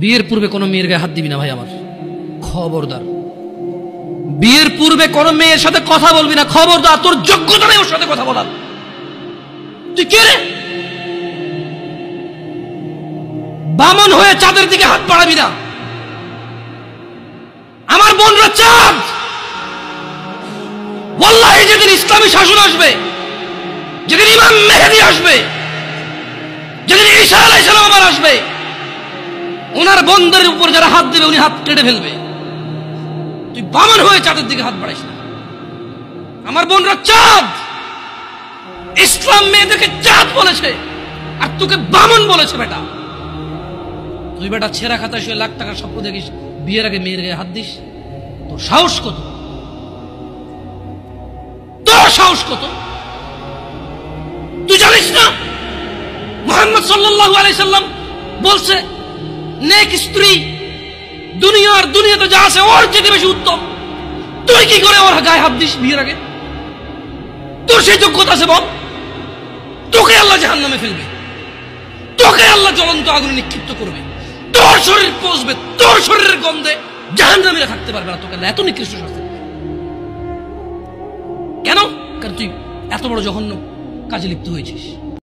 বিয়ের পূর্বে কোনো মেয়ের গায়ে হাত দিবি না ভাই আমার, খবরদার। বিয়ের পূর্বে কোনো মেয়ের সাথে কথা বলবি না, খবরদার। তোর যোগ্যতা নেই ওর সাথে কথা বলার। তুই কে রে? বামন হয়ে চাঁদের দিকে হাত বাড়াবি না। আমার বোনরা চাঁদ। ওয়াল্লাহি যেদিন ইসলামী শাসন আসবে, যেদিন ইমাম মেহেদী আসবে, যেদিন ঈসা আলাইহিস সালাম আবার আসবে, ওনার বন্ধের উপর যারা হাত দেবে উনি হাত কেটে ফেলবে। তুই বামন হয়ে চাঁদের দিকে হাত বাড়াইস না। আমার বোনরা চাঁদ। ইসলাম মেয়েদেরকে চাঁদ বলেছে আর তোকে বামন বলেছে। বেটা তুই বেটা ছেঁড়া খাতা শুয়ে লাখ টাকার স্বপ্ন দেখিস, বিয়ের আগে মেয়ের গায়ে হাত দিস? তোর সাহস কত? তোর সাহস কত? তুই জানিস না মুহাম্মদ সাল্লাল্লাহু আলাইহি সাল্লাম বলছে নেক স্ত্রী দুনিয়াতে যা আছে ওর চেয়ে বেশি উত্তম। তুই কি করে ওর গায়ে হাত দিস বিয়ের আগে? তোর সেই যোগ্যতা আছে বল? তোকে আল্লাহ জাহান্নামে ফেলবে, তোকে আল্লাহ জ্বলন্ত আগুনে নিক্ষিপ্ত করবে, তোর শরীর পচবে, তোর শরীরের গন্ধে জাহান্নামীরা থাকতে পারবে না। তোকে আল্লাহ এত নিকৃষ্ট শাস্তি দেবে কেন? কারণ তুই এত বড় জঘন্য কাজে লিপ্ত হয়েছিস।